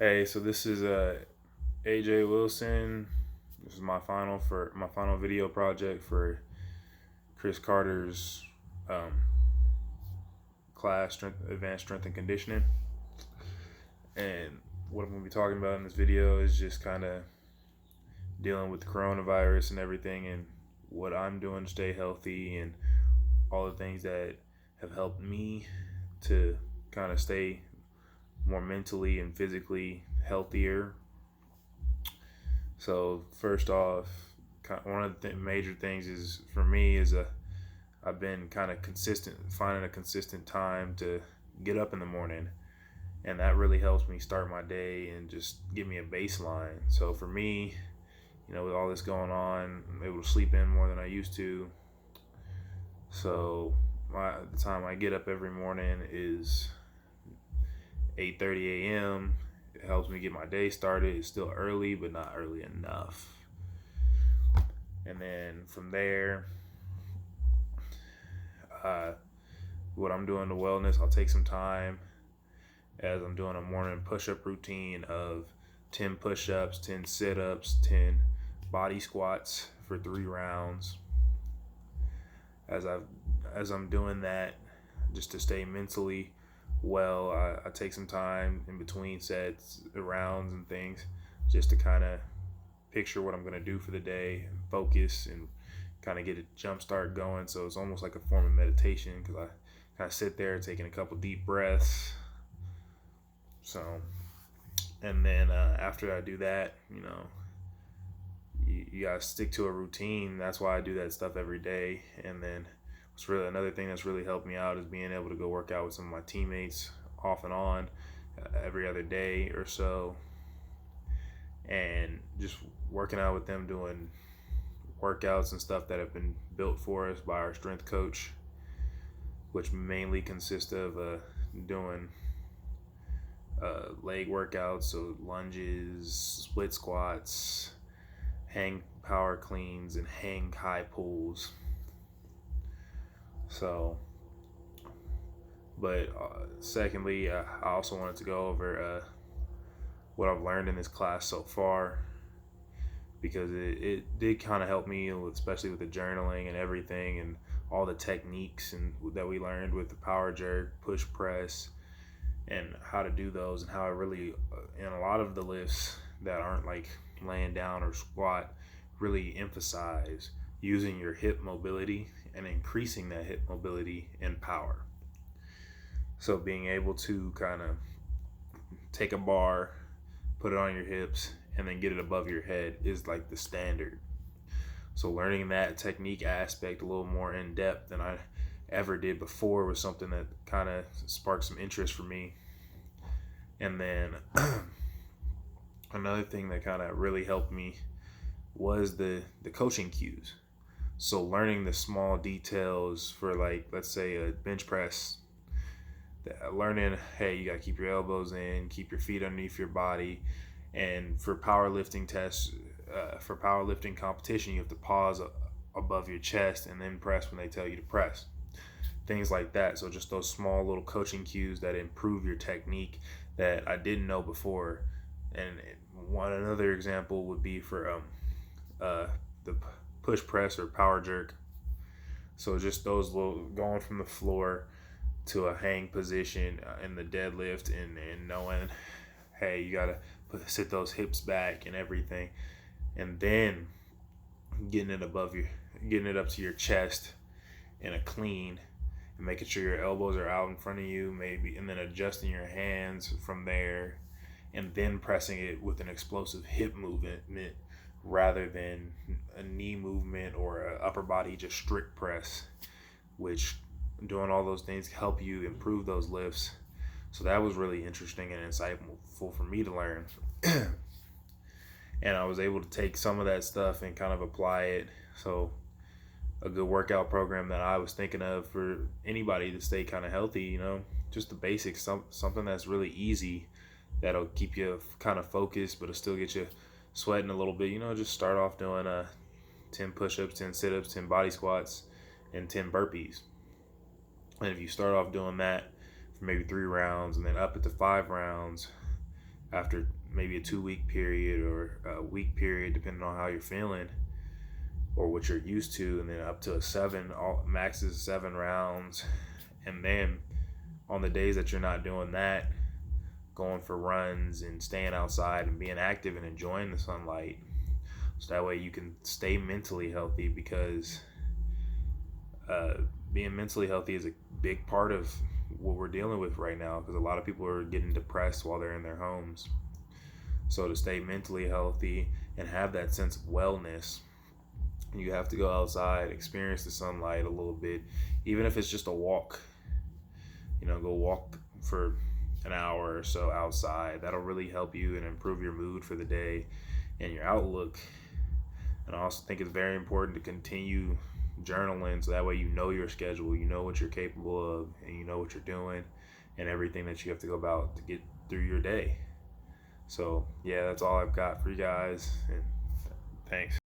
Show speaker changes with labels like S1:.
S1: Hey, so this is AJ Wilson. This is my final video project for Chris Carter's um, class, advanced strength and conditioning. And what I'm gonna be talking about in this video is just kind of dealing with coronavirus and everything, and what I'm doing to stay healthy, and all the things that have helped me to kind of stay more mentally and physically healthier. So first off, one of the major things is for me is I've been kind of consistent, finding a consistent time to get up in the morning, and that really helps me start my day and just give me a baseline. So for me, with all this going on, I'm able to sleep in more than I used to. So the time I get up every morning is 8:30 a.m. It helps me get my day started. It's still early, but not early enough. And then from there, uh, what I'm doing to wellness, I'll take some time as I'm doing a morning push-up routine of 10 push-ups, 10 sit-ups, 10 body squats for 3 rounds. As I'm doing that, just to stay mentally well, I take some time in between sets, rounds, and things, just to kind of picture what I'm going to do for the day, and focus, and kind of get a jump start going. So it's almost like a form of meditation, because I kind of sit there taking a couple deep breaths. So, and then after I do that, you gotta stick to a routine. That's why I do that stuff every day. And then what's really another thing that's really helped me out is being able to go work out with some of my teammates off and on every other day or so, and just working out with them, doing workouts and stuff that have been built for us by our strength coach, which mainly consist of doing leg workouts, so lunges, split squats, hang power cleans, and hang high pulls. So, but secondly, I also wanted to go over what I've learned in this class so far, because it did kind of help me, especially with the journaling and everything, and all the techniques and that we learned with the power jerk, push press, and how to do those, and how I really, in a lot of the lifts that aren't like laying down or squat, really emphasize using your hip mobility and increasing that hip mobility and power. So being able to kind of take a bar, put it on your hips, and then get it above your head is like the standard. So learning that technique aspect a little more in depth than I ever did before was something that kind of sparked some interest for me. And then another thing that kind of really helped me was the coaching cues. So learning the small details for, like, let's say a bench press, learning, hey, you got to keep your elbows in, keep your feet underneath your body. And for powerlifting tests, for powerlifting competition, you have to pause above your chest and then press when they tell you to press. Things like that. So just those small little coaching cues that improve your technique that I didn't know before. And another example would be for the push press or power jerk. So just those little, going from the floor to a hang position in the deadlift, and knowing, hey, you gotta sit those hips back and everything, and then getting it up to your chest in a clean, and making sure your elbows are out in front of you, maybe, and then adjusting your hands from there, and then pressing it with an explosive hip movement rather than a knee movement or a upper body just strict press, which doing all those things help you improve those lifts. So that was really interesting and insightful for me to learn. And I was able to take some of that stuff and kind of apply it. So a good workout program that I was thinking of for anybody to stay kind of healthy, just the basics, something that's really easy, that'll keep you kind of focused, but it'll still get you sweating a little bit. Just start off doing 10 push-ups, 10 sit-ups, 10 body squats, and 10 burpees. And if you start off doing that for maybe 3 rounds, and then up it to 5 rounds, after maybe a 2 week period or a week period, depending on how you're feeling or what you're used to, and then up to a seven, all max is 7 rounds. And then on the days that you're not doing that, going for runs and staying outside and being active and enjoying the sunlight, so that way you can stay mentally healthy, because being mentally healthy is a big part of what we're dealing with right now, because a lot of people are getting depressed while they're in their homes. So to stay mentally healthy and have that sense of wellness, you have to go outside, experience the sunlight a little bit, even if it's just a walk. Go walk for an hour or so outside. That'll really help you and improve your mood for the day and your outlook. And I also think it's very important to continue journaling, so that way you know your schedule, you know what you're capable of, and you know what you're doing and everything that you have to go about to get through your day. So yeah, that's all I've got for you guys, and thanks.